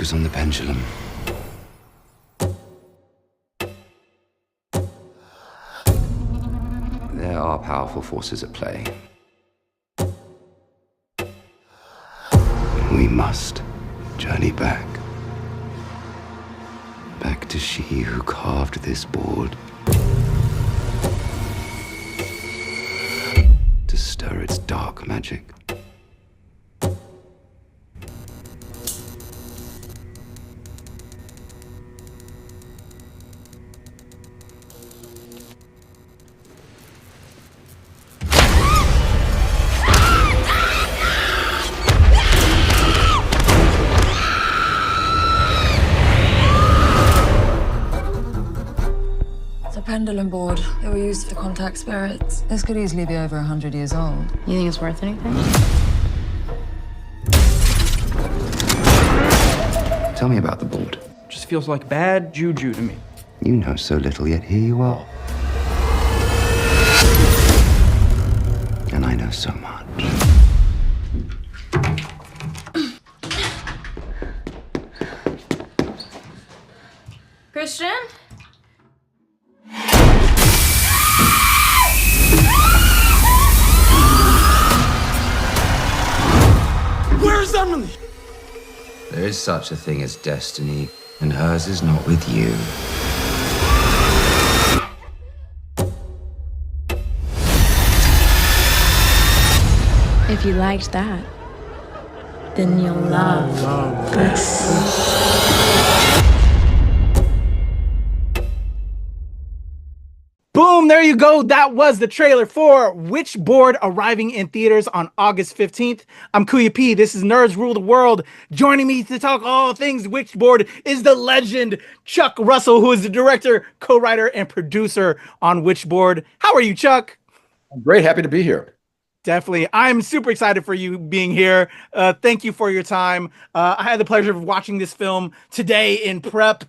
focus on the pendulum. There are powerful forces at play. We must journey back. Back to she who carved this board. To stir its dark magic. Pendulum board. They were used for contact spirits. This could easily be over 100 years old. You think it's worth anything? Tell me about the board. Just feels like bad juju to me. You know so little, yet here you are. And I know so much. Christian? Where's Emily? There is such a thing as destiny, and hers is not with you. If you liked that, then you'll love this. Boom, there you go. That was the trailer for Witchboard, arriving in theaters on August 15th. I'm KUYA P. This is Nerds Rule the World. Joining me to talk all things Witchboard is the legend Chuck Russell, who is the director, co-writer, and producer on Witchboard. How are you, Chuck? I'm great. Happy to be here. Definitely. I'm super excited for you being here. Thank you for your time. I had the pleasure of watching this film today in prep.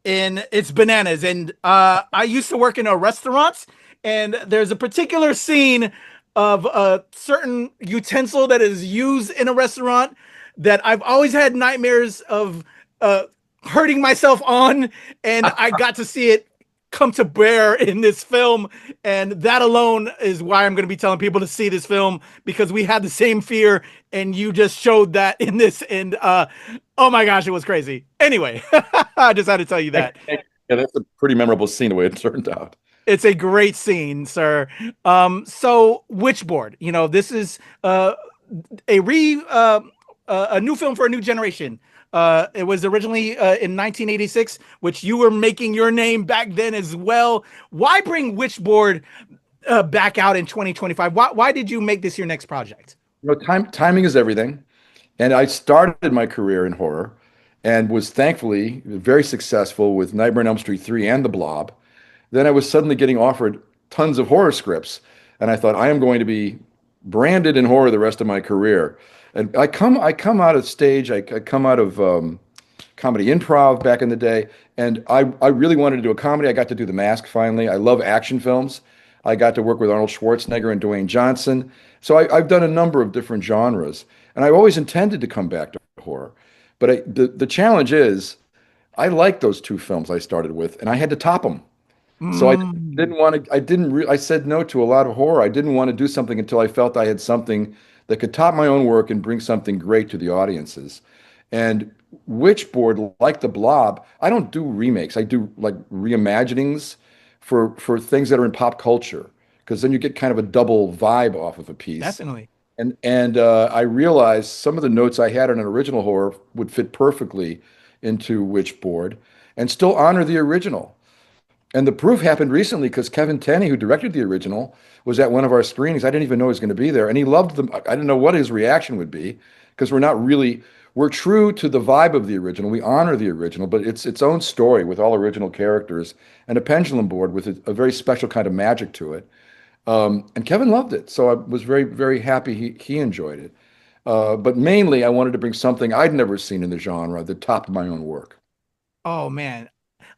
And it's bananas. And I used to work in a restaurant, and there's a particular scene of a certain utensil that is used in a restaurant that I've always had nightmares of hurting myself on, and I got to see it come to bear in this film. And that alone is why I'm going to be telling people to see this film, because we had the same fear, and you just showed that in this. And oh my gosh, it was crazy. Anyway, I just had to tell you that. Yeah, that's a pretty memorable scene, the way it turned out. It's a great scene, sir. So Witchboard, you know, this is a new film for a new generation. It was originally in 1986, which you were making your name back then as well. Why bring Witchboard back out in 2025? Why did you make this your next project? You know, timing is everything. And I started my career in horror and was thankfully very successful with Nightmare on Elm Street 3 and The Blob. Then I was suddenly getting offered tons of horror scripts. And I thought, I am going to be branded in horror the rest of my career. And I come out of stage, I come out of comedy improv back in the day, and I really wanted to do a comedy. I got to do The Mask finally. I love action films. I got to work with Arnold Schwarzenegger and Dwayne Johnson. So I've done a number of different genres, and I've always intended to come back to horror. But the challenge is, I liked those two films I started with, and I had to top them. So I didn't want to. I said no to a lot of horror. I didn't want to do something until I felt I had something that could top my own work and bring something great to the audiences. And Witchboard, like The Blob, I don't do remakes. I do like reimaginings for things that are in pop culture, because then you get kind of a double vibe off of a piece. Definitely. And I realized some of the notes I had on an original horror would fit perfectly into Witchboard and still honor the original. And the proof happened recently because Kevin Tenney, who directed the original, was at one of our screenings. I didn't even know he was going to be there. And he loved them. I didn't know what his reaction would be, because we're true to the vibe of the original. We honor the original, but it's its own story with all original characters and a pendulum board with a very special kind of magic to it. And Kevin loved it. So I was very, very happy he enjoyed it. But mainly I wanted to bring something I'd never seen in the genre that topped my own work. Oh, man.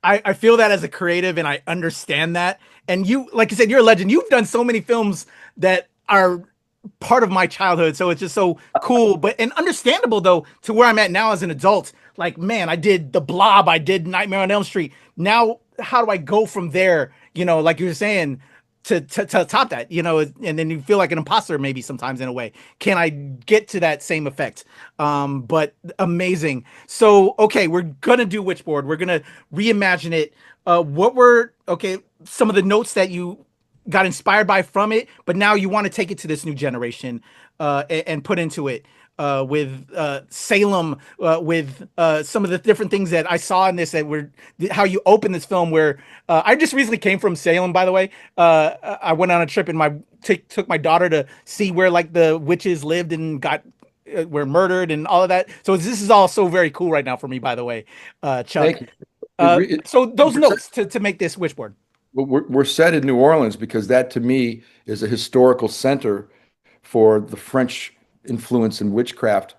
I feel that as a creative, and I understand that. And you, like you said, you're a legend. You've done so many films that are part of my childhood. So it's just so cool, and understandable though, to where I'm at now as an adult. like, man, I did The Blob, I did Nightmare on Elm Street. Now, how do I go from there? You know, like you were saying, to top that, you know, and then you feel like an imposter maybe sometimes in a way. Can I get to that same effect? But amazing. So, okay, we're gonna do Witchboard. We're gonna reimagine it. What were some of the notes that you got inspired by from it, but now you want to take it to this new generation and put into it with Salem, with some of the different things that I saw in this that were how you open this film. Where I just recently came from Salem, by the way. I went on a trip and took my daughter to see where like the witches lived and got were murdered and all of that. So this is all so very cool right now for me, by the way, Chuck. So those notes to make this Witchboard. We're set in New Orleans because that to me is a historical center for the French influence in witchcraft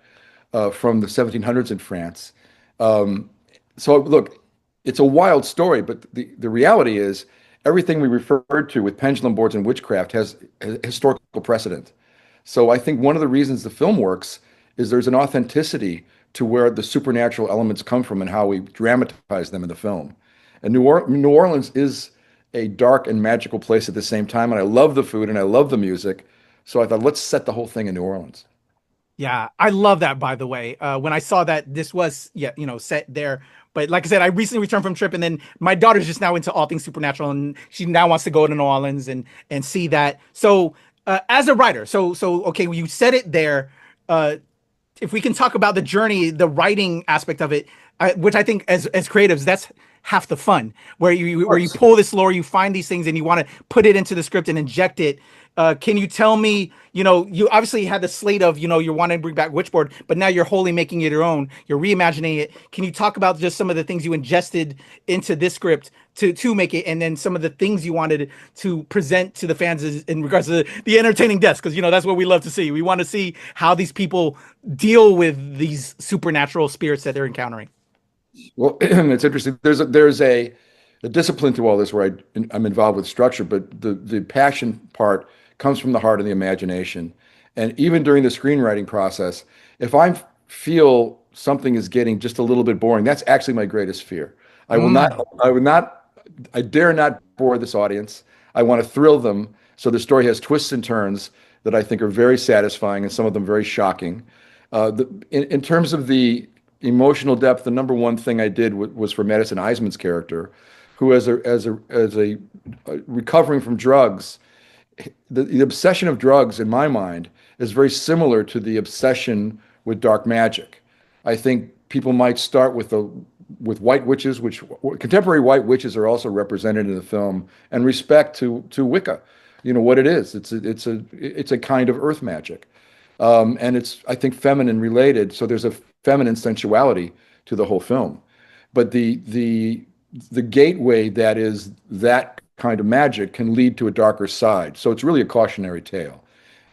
from the 1700s in France. So look, it's a wild story, but the reality is everything we referred to with pendulum boards and witchcraft has a historical precedent. So I think one of the reasons the film works is there's an authenticity to where the supernatural elements come from and how we dramatize them in the film. And New Orleans is a dark and magical place at the same time. And I love the food and I love the music. So I thought, let's set the whole thing in New Orleans. Yeah, I love that, by the way. When I saw that this was, set there. But like I said, I recently returned from a trip, and then my daughter's just now into all things supernatural, and she now wants to go to New Orleans and see that. So as a writer, so okay, you said it there. If we can talk about the journey, the writing aspect of it, which I think as creatives, that's half the fun, where you pull this lore, you find these things, and you want to put it into the script and inject it. Can you tell me, you obviously had the slate of, you're wanting to bring back Witchboard, but now you're wholly making it your own. You're reimagining it. Can you talk about just some of the things you ingested into this script to make it, and then some of the things you wanted to present to the fans in regards to the entertaining deaths? Because, that's what we love to see. We want to see how these people deal with these supernatural spirits that they're encountering. Well, it's interesting. There's a discipline to all this where I'm involved with structure, but the passion part comes from the heart and the imagination. And even during the screenwriting process, if I feel something is getting just a little bit boring, that's actually my greatest fear. I dare not bore this audience. I want to thrill them. So the story has twists and turns that I think are very satisfying and some of them very shocking. In terms of the emotional depth, the number one thing I did was for Madison Iseman's character, who as a recovering from drugs, the obsession of drugs in my mind is very similar to the obsession with dark magic. I think people might start with white witches, which contemporary white witches are also represented in the film, and respect to Wicca. You know what it is. It's a kind of earth magic, and it's, I think, feminine related. So there's a feminine sensuality to the whole film, but the gateway that is that kind of magic can lead to a darker side. So it's really a cautionary tale.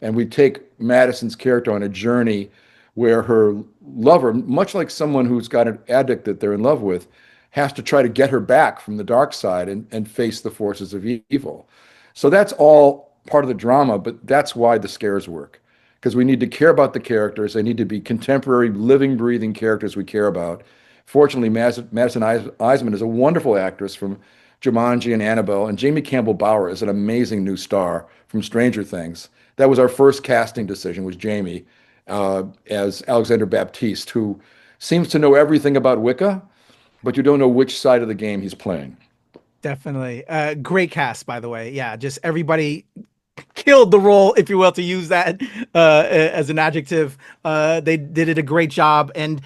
And we take Madison's character on a journey where her lover, much like someone who's got an addict that they're in love with, has to try to get her back from the dark side and face the forces of evil. So that's all part of the drama, but that's why the scares work. Because we need to care about the characters. They need to be contemporary, living, breathing characters we care about. Fortunately, Madison Iseman is a wonderful actress from Jumanji and Annabelle, and Jamie Campbell Bower is an amazing new star from Stranger Things. That was our first casting decision, was Jamie as Alexander Baptiste, who seems to know everything about Wicca, but you don't know which side of the game he's playing. Definitely. Great cast, by the way. Yeah, just everybody killed the role, if you will, to use that as an adjective. They did it a great job. And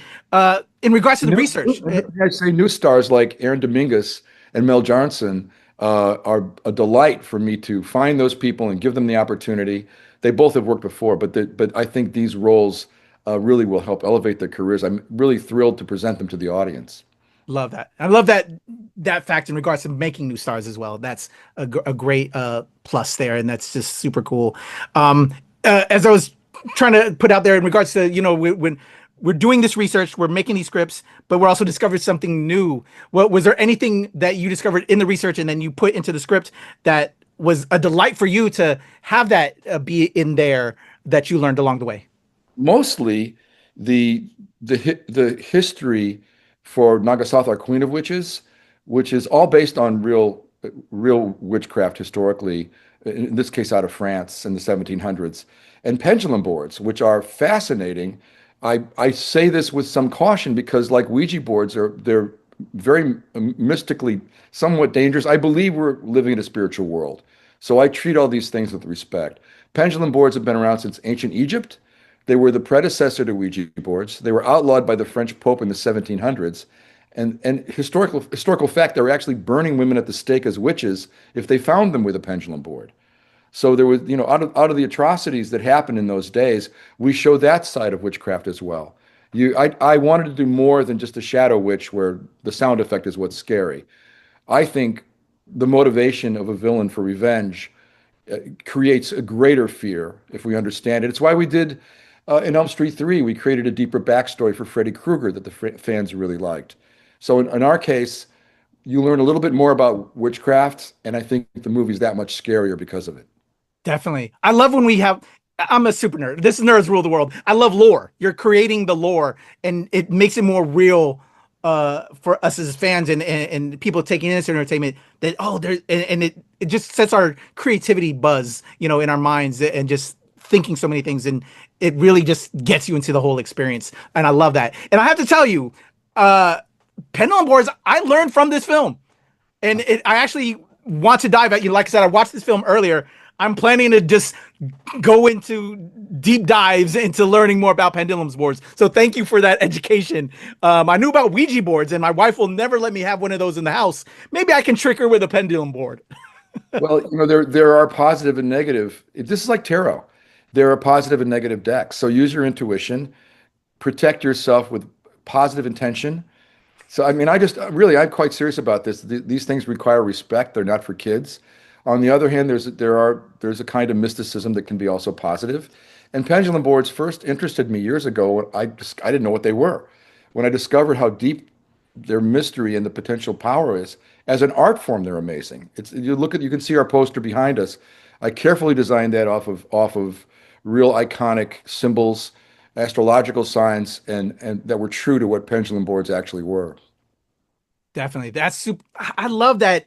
in regards to the research, I say new stars like Aaron Dominguez and Mel Jarnson are a delight for me to find those people and give them the opportunity. They both have worked before, but I think these roles really will help elevate their careers. I'm really thrilled to present them to the audience. Love that. I love that fact in regards to making new stars as well. That's a great plus there, and that's just super cool. As I was trying to put out there in regards to, when we're doing this research, we're making these scripts, but we're also discovering something new. Was there anything that you discovered in the research and then you put into the script that was a delight for you to have that be in there that you learned along the way? Mostly the history for Nagasatha, Queen of Witches, which is all based on real witchcraft historically, in this case out of France in the 1700s, and pendulum boards, which are fascinating. I say this with some caution because, like Ouija boards, they're very mystically somewhat dangerous. I believe we're living in a spiritual world, so I treat all these things with respect. Pendulum boards have been around since ancient Egypt. They were the predecessor to Ouija boards. They were outlawed by the French Pope in the 1700s. And historical fact, they were actually burning women at the stake as witches if they found them with a pendulum board. So there was, out of the atrocities that happened in those days, we show that side of witchcraft as well. I wanted to do more than just a shadow witch where the sound effect is what's scary. I think the motivation of a villain for revenge creates a greater fear if we understand it. It's why we did in Elm Street 3, we created a deeper backstory for Freddy Krueger that the fans really liked. So in our case, you learn a little bit more about witchcraft, and I think the movie's that much scarier because of it. Definitely. I love when we have, I'm a super nerd. This is Nerds Rule the World. I love lore. You're creating the lore, and it makes it more real for us as fans and people taking in this entertainment that, it just sets our creativity buzz, in our minds and just thinking so many things. And it really just gets you into the whole experience. And I love that. And I have to tell you, pendulum boards, I learned from this film. And I actually want to dive at you. Like I said, I watched this film earlier. I'm planning to just go into deep dives into learning more about pendulum boards. So thank you for that education. I knew about Ouija boards, and my wife will never let me have one of those in the house. Maybe I can trick her with a pendulum board. Well, there are positive and negative. This is like tarot. There are positive and negative decks. So use your intuition, protect yourself with positive intention. So, I mean, I'm quite serious about this. These things require respect. They're not for kids. On the other hand, there's a kind of mysticism that can be also positive. And pendulum boards first interested me years ago. I didn't know what they were. When I discovered how deep their mystery and the potential power is, as an art form, they're amazing. You can see our poster behind us. I carefully designed that off of real iconic symbols, astrological signs, and that were true to what pendulum boards actually were. Definitely. That's super. I love that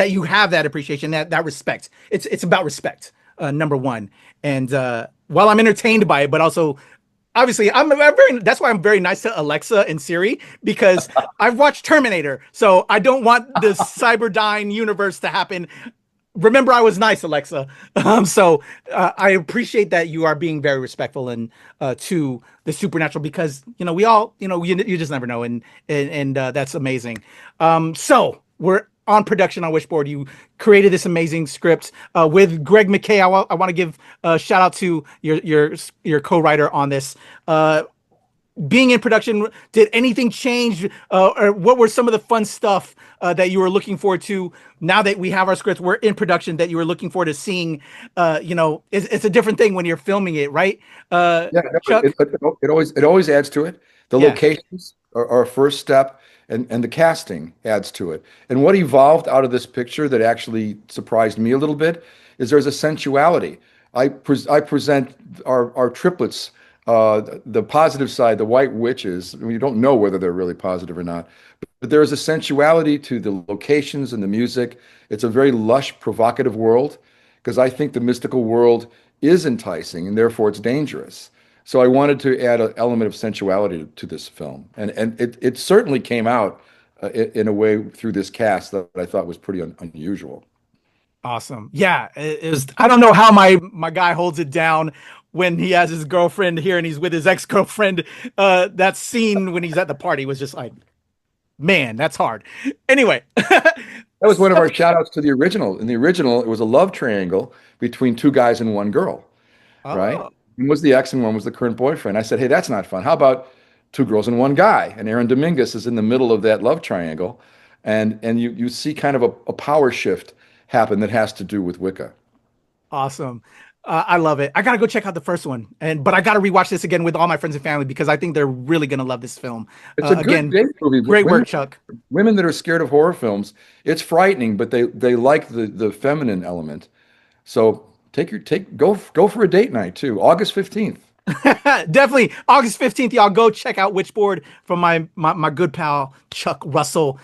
you have that appreciation, that respect. It's about respect, number one. And while I'm entertained by it, but also obviously that's why I'm very nice to Alexa and Siri, because I've watched Terminator. So I don't want the Cyberdyne universe to happen. Remember, I was nice, Alexa. So I appreciate that you are being very respectful and to the supernatural, because we all you just never know, and that's amazing. So we're on production on Witchboard. You created this amazing script with Greg McKay. I want to give a shout out to your co-writer on this. Being in production, did anything change, or what were some of the fun stuff that you were looking forward to now that we have our scripts, we're in production, that you were looking forward to seeing? It's a different thing when you're filming it, right? Yeah, Chuck? it always adds to it. The locations are a first step, and the casting adds to it. And what evolved out of this picture that actually surprised me a little bit is there's a sensuality. I present our triplets. The positive side, the white witches, we don't know whether they're really positive or not, but there is a sensuality to the locations and the music. It's a very lush, provocative world, because I think the mystical world is enticing and therefore it's dangerous. So I wanted to add an element of sensuality to this film. And it certainly came out in a way through this cast that I thought was pretty unusual. Awesome. Yeah, it was. I don't know how my guy holds it down when he has his girlfriend here and he's with his ex-girlfriend. That scene when he's at the party was just like, man, that's hard. Anyway. That was one of our shout outs to the original. In the original, it was a love triangle between two guys and one girl, right? One was the ex and one was the current boyfriend. I said, hey, that's not fun. How about two girls and one guy? And Aaron Dominguez is in the middle of that love triangle. And you see kind of a power shift happen that has to do with Wicca. Awesome. I love it. I got to go check out the first one. But I got to rewatch this again with all my friends and family, because I think they're really going to love this film. It's a good date movie. Great work, Chuck. Women that are scared of horror films, it's frightening, but they like the feminine element. So go for a date night too. August 15th. Definitely. August 15th, y'all go check out Witchboard from my good pal, Chuck Russell.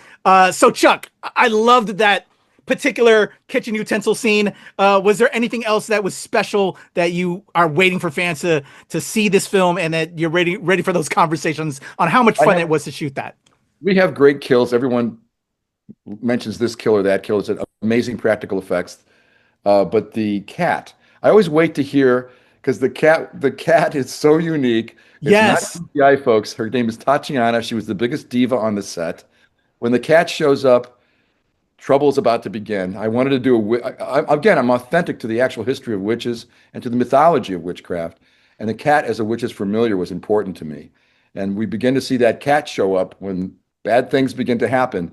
So Chuck, I loved that particular kitchen utensil scene. Was there anything else that was special that you are waiting for fans to see this film and that you're ready for those conversations on how much fun it was to shoot that? We have great kills. Everyone mentions this kill or that kill. It's amazing practical effects. But the cat, I always wait to hear, because the cat is so unique. It's Yes. not CGI, folks. Her name is Tatiana. She was the biggest diva on the set. When the cat shows up, trouble's about to begin. I wanted to do again, I'm authentic to the actual history of witches and to the mythology of witchcraft. And the cat as a witch's familiar was important to me. And we begin to see that cat show up when bad things begin to happen.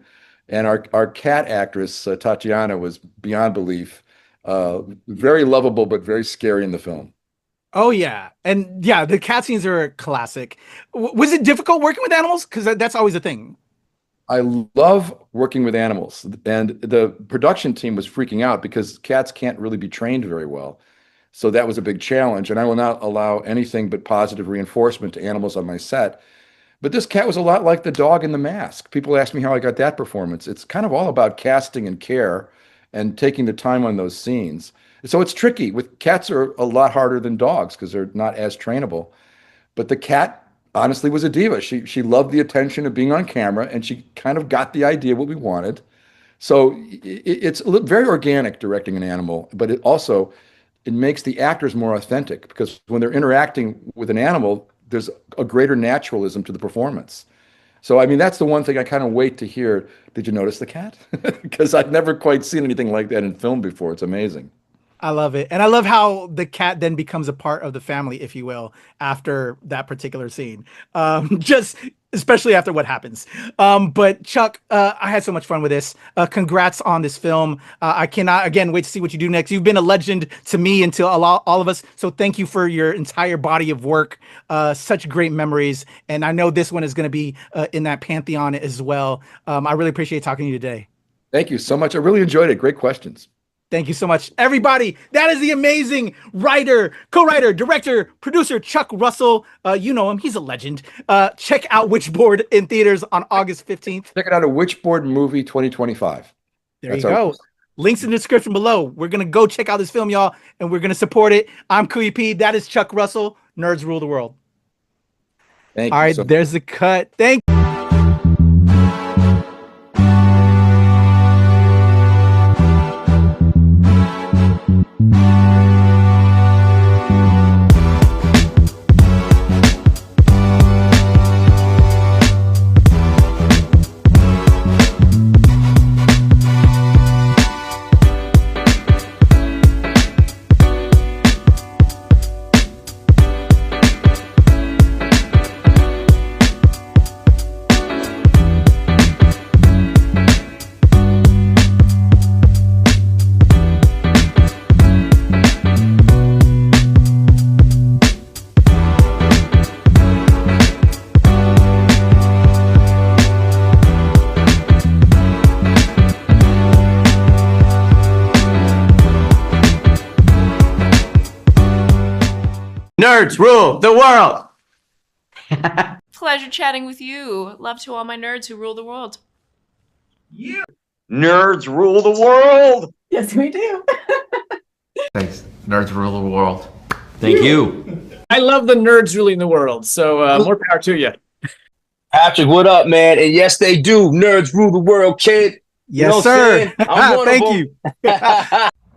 And our cat actress, Tatiana, was beyond belief. Very lovable, but very scary in the film. Oh yeah. And yeah, the cat scenes are a classic. Was it difficult working with animals? Because that's always a thing. I love working with animals, and the production team was freaking out because cats can't really be trained very well. So that was a big challenge, and I will not allow anything but positive reinforcement to animals on my set. But this cat was a lot like the dog in The Mask. People ask me how I got that performance. It's kind of all about casting and care and taking the time on those scenes. So it's tricky. With cats are a lot harder than dogs because they're not as trainable. But the cat honestly was a diva. She loved the attention of being on camera, and she kind of got the idea what we wanted. So it's very organic directing an animal, but it makes the actors more authentic, because when they're interacting with an animal, there's a greater naturalism to the performance. So, I mean, that's the one thing I kind of wait to hear. Did you notice the cat? Because I've never quite seen anything like that in film before. It's amazing. I love it. And I love how the cat then becomes a part of the family, if you will, after that particular scene. Just especially after what happens. But Chuck, I had so much fun with this. Congrats on this film. I cannot, again, wait to see what you do next. You've been a legend to me and to all of us. So thank you for your entire body of work. Such great memories. And I know this one is going to be in that pantheon as well. I really appreciate talking to you today. Thank you so much. I really enjoyed it. Great questions. Thank you so much, everybody. That is the amazing writer, co-writer, director, producer, Chuck Russell. You know him. He's a legend. Check out Witchboard in theaters on August 15th. Check it out at Witchboard Movie 2025. There you go. Links in the description below. We're going to go check out this film, y'all, and we're going to support it. I'm KUYA P. That is Chuck Russell. Nerds rule the world. Thank you. All right, there's the cut. Thank you. Nerds rule the world. Pleasure chatting with you. Love to all my nerds who rule the world. Yeah. Nerds rule the world. Yes, we do. Thanks. Nerds rule the world. Thank you. I love the nerds ruling the world, so more power to you. Patrick, what up, man? And yes, they do. Nerds rule the world, kid. Yes, you know sir. I'm one Thank of you.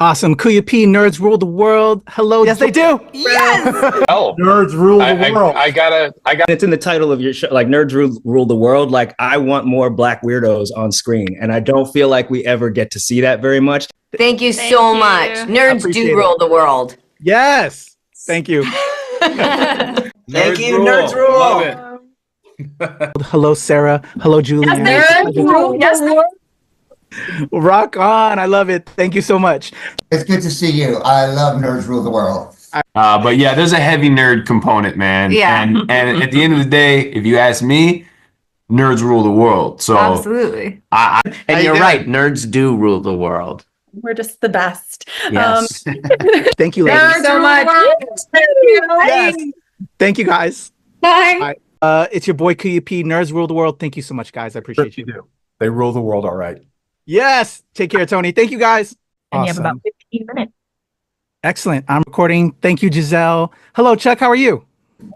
Awesome. KUYA P, nerds rule the world. Hello. Yes, they do. Yes. Oh, Nerds rule the world. I got. It's in the title of your show, like Nerds Rule the World. Like, I want more Black weirdos on screen, and I don't feel like we ever get to see that very much. Thank you so much. Nerds do rule the world. Yes. Thank you. Thank you, nerds rule. Love it. Hello, Sarah. Hello, Julian. Nerds rule. Yes, Rock on. I love it. Thank you so much. It's good to see you. I love Nerds Rule the World. But yeah, there's a heavy nerd component, man. Yeah. And at the end of the day, if you ask me, nerds rule the world. So absolutely. And you're right. Nerds do rule the world. We're just the best. Yes. Thank you, ladies. Nerds so much. Yes. Thank you, guys. Bye. It's your boy KUYA P. Nerds rule the world. Thank you so much, guys. I appreciate you. Do. They rule the world all right. Yes. Take care, Tony. Thank you, guys. And you have about 15 minutes. Excellent. I'm recording. Thank you, Giselle. Hello, Chuck. How are you?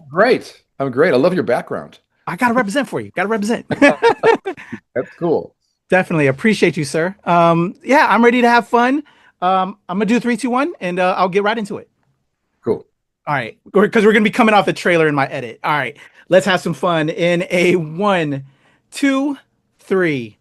Great. I'm great. I love your background. I got to represent for you. Got to represent. That's cool. Definitely. Appreciate you, sir. Yeah, I'm ready to have fun. I'm going to do 3, 2, 1, and I'll get right into it. Cool. All right. Because we're going to be coming off the trailer in my edit. All right. Let's have some fun in a 1, 2, 3.